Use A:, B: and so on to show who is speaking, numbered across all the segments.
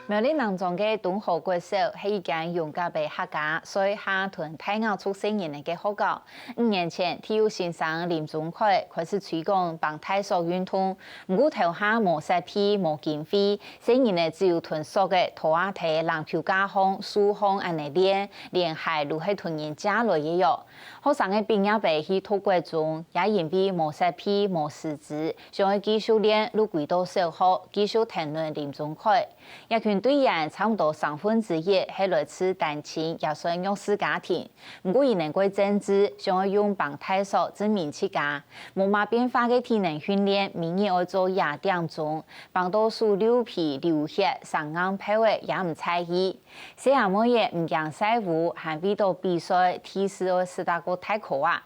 A: 苗栗南庄嘅东河国小是一间勇敢嘅客家，所以下屯太阳出生人嘅学校。5年前，体育先生林宗凯开始推广帮体操运动，不过头下无设备、无经费，新人呢只有屯所嘅拖下梯、篮球架空、书空安尼练下都系屯人家来嘅哟。学生嘅毕业班去托国中，也因为无设备、无师资，想去继续练，入几多小学继续谈论林宗凯。一群队员差不多1/3係來自單親，也算弱勢家庭。不過，伊能夠政治想要用幫體操證明自家，無嘛變化嘅體能訓練，明年要做亞點鐘，幫到數流皮流血，上硬皮嘅也唔在意。小阿妹嘢唔驚曬污，還為到比賽提示要4大個太可啊！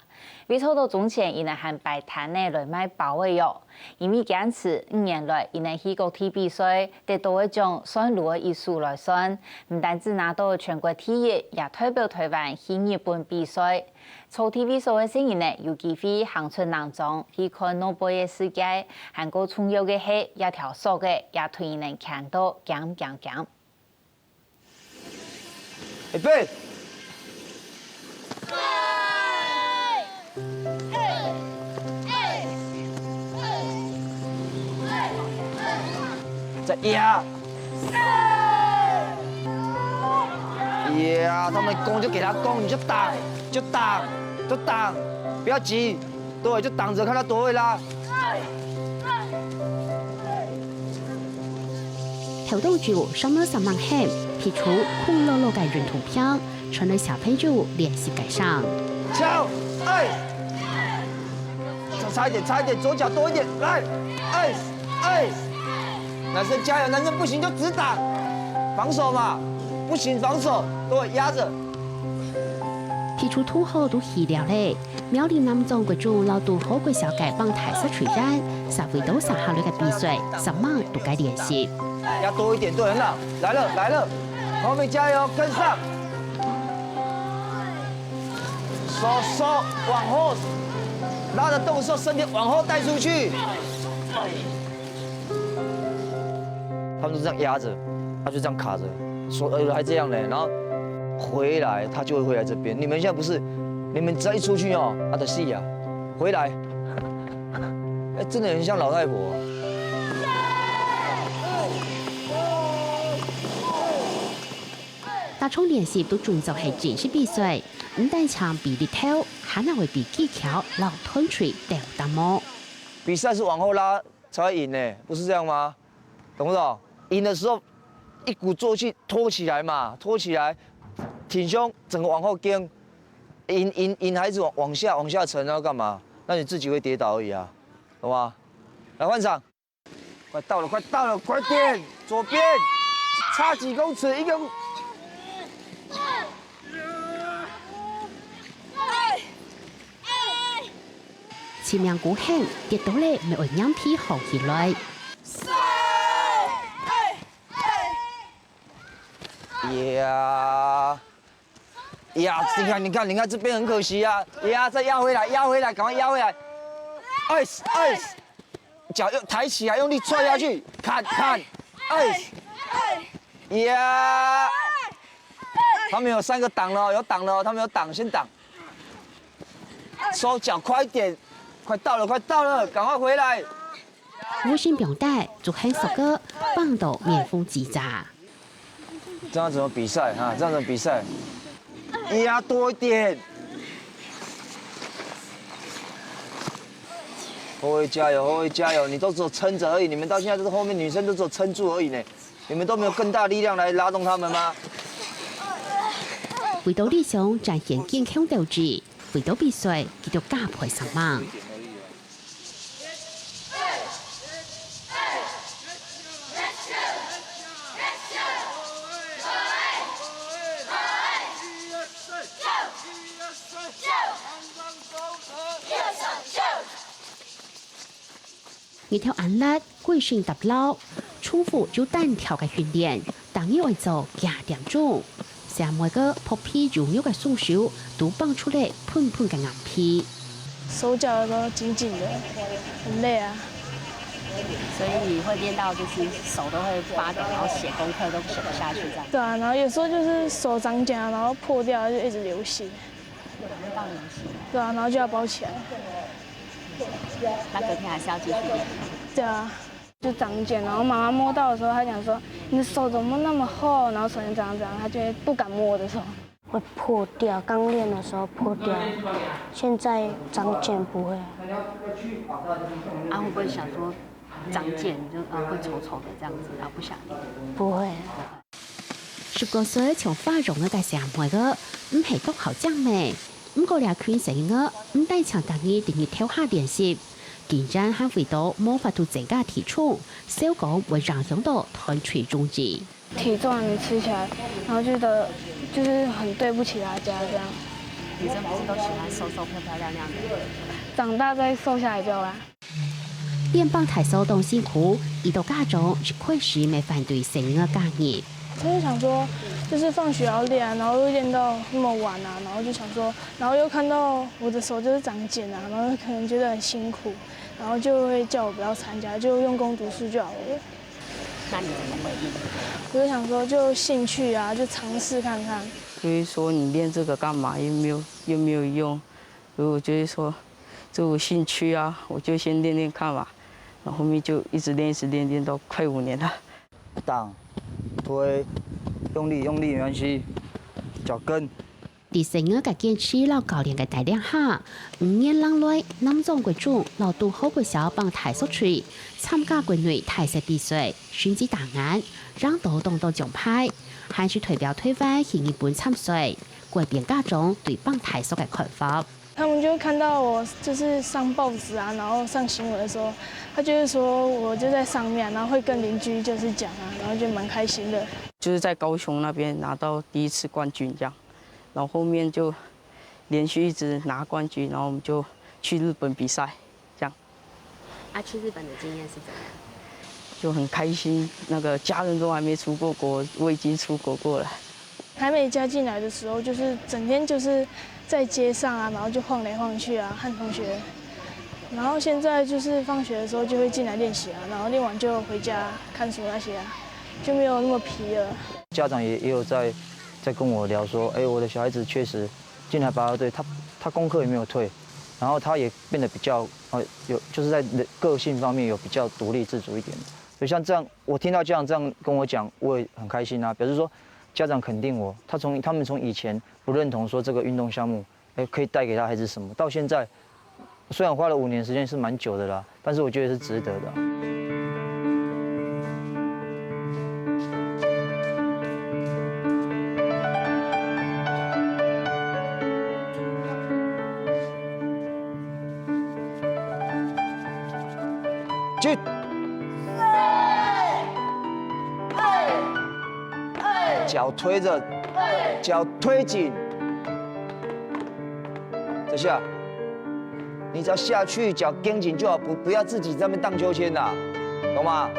A: 比賽到中前，伊能還擺攤呢來賣包嘅藥。因為堅持5年來，伊能去國體比賽得到一種算路嘅藝術來算，唔單止拿到全國第一，也代表台灣去日本比賽。操體比賽嘅新人呢，有機會行出南莊去看諾貝嘅世界，韓國重要嘅係一條索嘅，也推伊能看到強。
B: 預備。再压，他们攻就给他攻，你就挡，不要急，对，就挡着，看他多会拉。
C: 跳动住上了3万黑，提出空落嘅人图片，傳嚟小朋友練習改上。
B: 跳，差一點，左腳多一點，來，男生加油，男生不行就直打，防守嘛，不行防守，對，壓着。
C: 提出土豪都預料咧，苗栗南莊國中老杜好嘅小改幫台式傳染，3回到3下類嘅比賽，10萬都該練習。
B: 壓多一點，對，很好，來了，後面加油，跟上，手往後，拉着動的時候，身體往後帶出去。他們就這樣壓着，他就這樣卡着，說還這樣呢，然後回來他就會回來這邊。你們現在不是，你們只要一出去哦，他的戲啊，回來，哎，真的很像老太婆。
C: 大聰練習都仲就係正式比賽，唔單唱比力跳，還能會比技巧、老吞水掉大毛。
B: 比賽是往後拉才會贏呢，不是這樣嗎？懂不懂？贏的時候一鼓作氣拖起來嘛，拖起來，挺胸，整個往後跟，引孩子往下沉，然後幹嘛？那你自己會跌倒而已啊，懂嗎？來換場，快到了，快點，左邊，差幾公尺，一個。
C: 前面鼓興跌到咧，咪會讓皮好起來。
B: 你看，這邊很可惜啊！再壓回來，趕快壓回來。腳又抬起來，用力踹下去，看，他們有3個擋了，有擋了，他們有擋，先擋。收腳快一點，快到了，趕快回來。
C: 無心表態，就很熟個棒到面風擊炸。
B: 這樣怎麼比賽啊？這樣怎麼比賽？壓多一點。後衛加油！你都只有撐着而已，你們到現在都是後面女生都只有撐住而已呢，你們都沒有更大力量來拉動他們嗎？
C: 為到理想展現健康鬥志，為到比賽繼續加倍上網。一條安樂貴姓搭撈，重複就單條嘅訓練，當然會做加點鐘。成每個破皮肉肉嘅鬆手都綁出嚟，噴嘅硬皮。
D: 手脚都紧紧的，很累啊。
E: 所以你会练到就是手都会发抖，然后写功课都写不下去这样。
D: 对啊，然后有时候就是手长茧，然后破掉就一直流血。
E: 到流血。
D: 对啊，然后就要包起来。
E: 那隔天还是要继续练。
D: 对啊，就长茧，然后妈妈摸到的时候，她讲说你的手怎么那么厚，然后手就这样，她就会不敢摸我的手。
F: 会破掉，刚练的时候破掉，现在长茧不会。
E: 啊，会不会想说长茧就会丑丑的这样子，然后不想练？
F: 不會。
C: 19歲從化妝嘅時候妹個，唔係讀好獎咩？唔過倆圈成個，唔帶長等於定要跳下練習。竟然還回到冇法度增加體重，小講會讓響到團隊中止。
D: 體重還沒吃起來，然後覺得就是很對不起大家這樣。
E: 女生不是都喜歡瘦瘦漂漂亮亮的？
D: 長大再瘦下來就好啦。
C: 練棒太瘦都辛苦，一到家中是確實沒反對成個家業。
D: 就是想說，就是放學要練啊，然後又練到那麼晚啊，然後就想說，然後又看到我的手就是長繭啊，然後可能覺得很辛苦，然後就會叫我不要參加，就用功讀書就好了。
E: 那你怎麼回應？
D: 我就想說，就興趣啊，就嘗試看看。
G: 就是說你練這個幹嘛？又沒有用。所以我就是說，這我興趣啊，我就先練練看吧。然後後面就一直練到快5年了。
B: 擋、推，用力沒關係，腳跟。
C: 第四個嘅堅持老教練嘅帶領下，5年浪內南中國中老杜好國小幫太縮區參加國內太式比賽，選舉答案，讓到動到獎牌，還是代表推翻去日本參賽，改變家中對幫太縮嘅看法。
D: 他們就看到我就是上報紙啊，然後上新聞的時候，他就是說我就在上面，然後會跟鄰居就是講啊，然後就蠻開心的。
G: 就是在高雄那邊拿到第1次冠軍這樣，然後後面就連續一直拿冠軍，然後我們就去日本比賽，這樣。
E: 啊，去日本的經驗是怎樣？
G: 就很開心，那個家人都還沒出過國，我已經出國過了。
D: 還沒加進來的時候，就是整天就是在街上啊，然後就晃來晃去啊，和同學。然後現在就是放學的時候就會進來練習啊，然後練完就回家看書那些啊，就沒有那麼疲了。
B: 家長也有在跟我聊說，哎，我的小孩子確實進來拔河隊，他功課也沒有退，然後他也變得比較有，就是在個性方面有比較獨立自主一點。所以像這樣，我聽到家長這樣跟我講，我也很開心啊，表示說家長肯定我，他們從以前不認同說這個運動項目，可以帶給他孩子什麼，到現在雖然花了5年時間是蠻久的啦，但是我覺得是值得的。去。腳推着，腳推緊，這下，你只要下去，腳跟緊就好，不要自己在那邊盪秋千啦，懂嗎？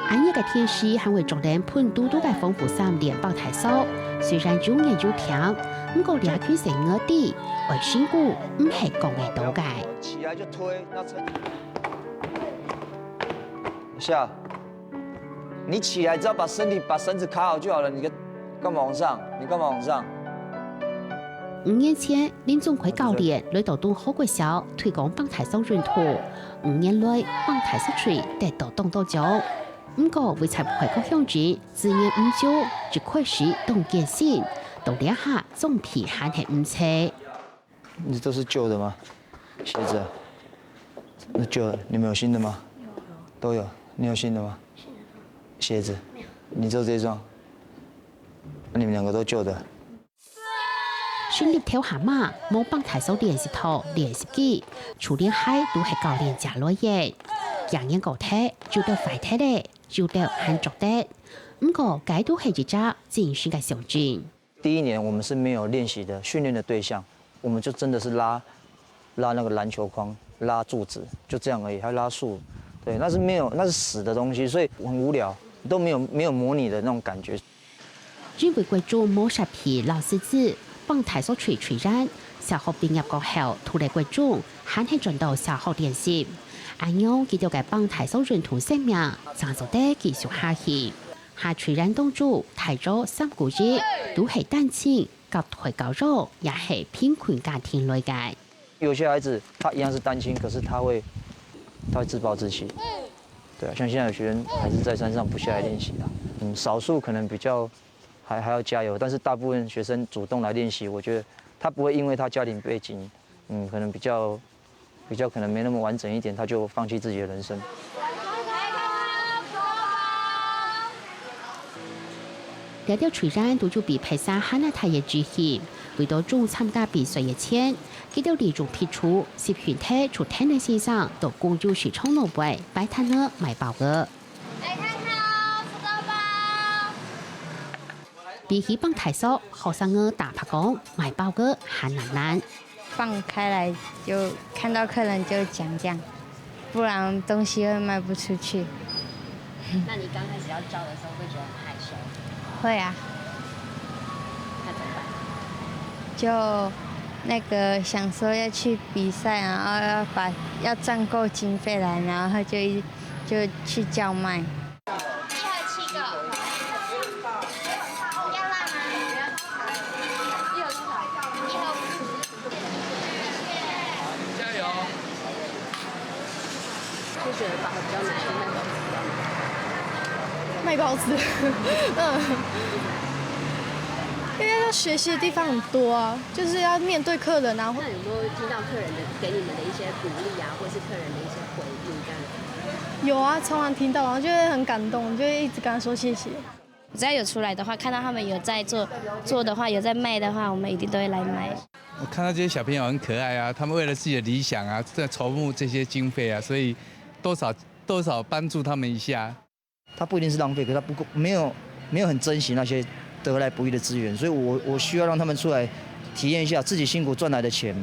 C: 安逸嘅天時，還會做人判多嘅豐富3連棒太瘦，雖然有年有聽，不過倆圈成我啲，為辛苦唔係講嘅到嘅。
B: 起來就推，那撐。下，你起來只要把繩子卡好就好了。你幹嘛往上？你幹嘛往上
C: 5年前，林宗奎教練來到東好國小推廣棒太瘦運動，5年來棒太瘦區得到動到獎。不過為才回國鄉址，資源唔足，就開始動健身，到兩下總體還係唔切。
B: 你都是舊的嗎？鞋子？那舊的，你們有新的嗎？都有。你有新的嗎？鞋子，你只有這雙。那你們兩個都舊的。
C: 訓練跳下馬，冇棒太瘦練習套、練習機，初練海都係教練教落嘅。樣樣個體，就到快體咧，就到很足的。不過，該都係一隻精神嘅象徵。
B: 第1年我們是沒有練習的訓練的對象，我們就真的是拉那個籃球框、拉柱子，就這樣而已，還拉樹。對，那是沒有，那是死的東西，所以很無聊，都沒有模擬的那種感覺。
C: 因為貴州冇實皮老師子，幫太所隨然，小學畢業過後，脫離貴州，還係轉到小學練習。安樣佢就嘅幫太所認同生命，長做得繼續下去。下隨然當中，太咗3個月，都係單親，及退教育，也係貧困家庭來嘅。
B: 有些孩子他一樣是單親，可是他會自暴自棄。對啊，像現在有學生還是在山上不下來練習啊。少數可能比較還要加油，但是大部分學生主動來練習，我覺得他不會因為他家庭背景，可能比較可能沒那麼完整一點，他就放棄自己的人生。
C: 條條隨然都就被派上哈那太嘅支持，為到中參加比賽嘅錢，佢哋利用提出是全體從體能線上到公眾市場內外擺攤呢賣包嘅。比起幫太少，學生嘅打拍工賣包嘅還難。
H: 放開來就看到客人就講，不然東西會賣不出去。
E: 那你剛開始要教的時候會覺得很害羞？
H: 會啊。
E: 那怎麼辦？
H: 就那個想說要去比賽，然後要賺夠經費來，然後就去叫賣。
E: 就覺得把比較難
D: 賣包子，因為要學習的地方很多啊，就是要面對客人啊。
E: 那有沒有聽到客人的給你們的一些鼓勵啊，或是客人的一些回應這樣？
D: 有啊，常常聽到，然後就會很感動，就會一直跟他說謝謝。
I: 只要有出來的話，看到他們有在做的話，有在賣的話，我們一定都會來買。
J: 我看到這些小朋友很可愛啊，他們為了自己的理想啊，在籌募這些經費啊，所以多少幫助他們一下。
B: 他不一定是浪費，可是他沒有很珍惜那些得來不易的資源，所以我需要讓他們出來體驗一下自己辛苦賺來的錢，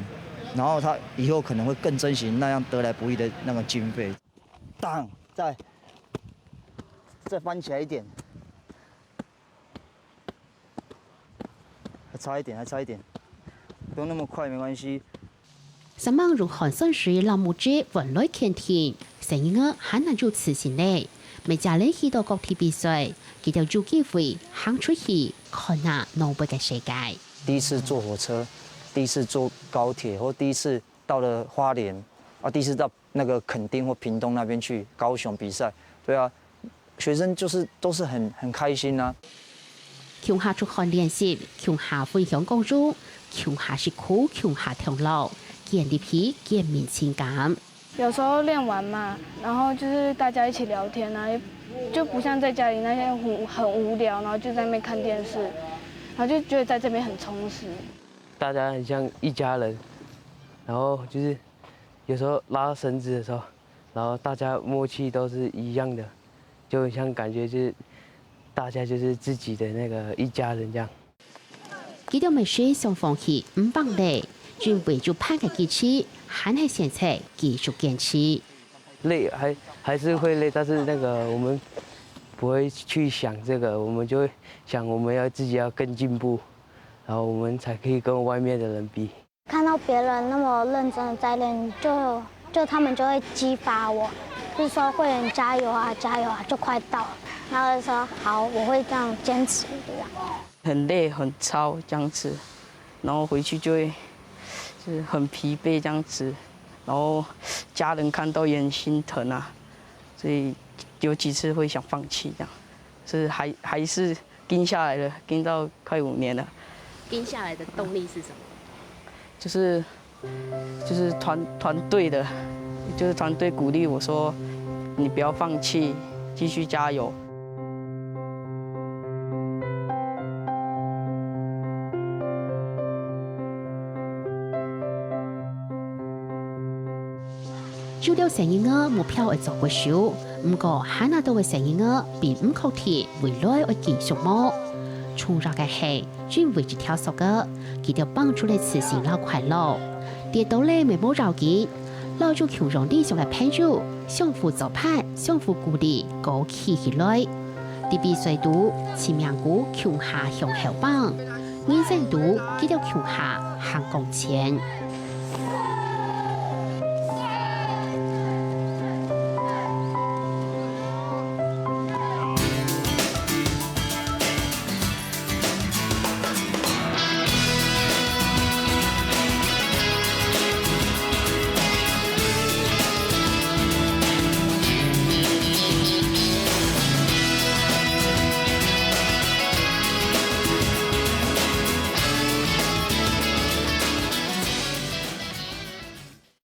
B: 然後他以後可能會更珍惜那樣得來不易的那個經費。當再翻起來一點，還差一點，不用那麼快，沒關係。
C: 什麼如寒山水老木枝雲來乾天，成日我很難做慈善呢。每家人去到各地比賽，佢就有機會行出去看下內部嘅世界。
B: 第一次坐火車，第一次坐高鐵，或第一次到了花蓮，第一次到那個墾丁或屏東那邊去高雄比賽，對啊，學生都是很開心啊。
C: 強下出汗練習，強下分享工作，強下食苦，強下同樂，建立起見面情感。
D: 有時候練完嘛，然後就是大家一起聊天啊，就不像在家裡那些很無聊，然後就在那邊看電視，然後就覺得在這邊很充實。
K: 大家很像一家人，然後就是有時候拉繩子的時候，然後大家默契都是一樣的，就很像感覺就是大家就是自己的那個一家人這樣。
C: 幾條美食想放棄唔幫你。就為咗盼嘅機器，還係現在繼續堅持。
K: 累還是會累，但是那個我們不會去想這個，我們就會想我們要自己要更進步，然後我們才可以跟外面的人比。
F: 看到別人那麼認真的在練，就他們就會激發我，就是說會員加油啊，加油啊，就快到了。然後就說好，我會這樣堅持這樣。
G: 很累很操這樣子，然後回去就會。是很疲憊這樣子，然後家人看到也很心疼啊，所以有幾次會想放棄這樣，是還是跟下來了，跟到快5年了。
E: 跟下來的動力是什麼？
G: 就是團隊的，就是團隊鼓勵我說，你不要放棄，繼續加油。
C: 主流成員嘅目標係做過少，不過喺那度嘅成員嘅並唔確定未來會繼續麼？重要嘅係專為住跳索嘅，佢哋幫助你慈善老快樂。跌倒咧咪冇着急，老做強壯理想嘅朋友，相互助盼，相互鼓勵，高企起來。第比赛度前名股强下向后榜，人生度纪录强下行公前。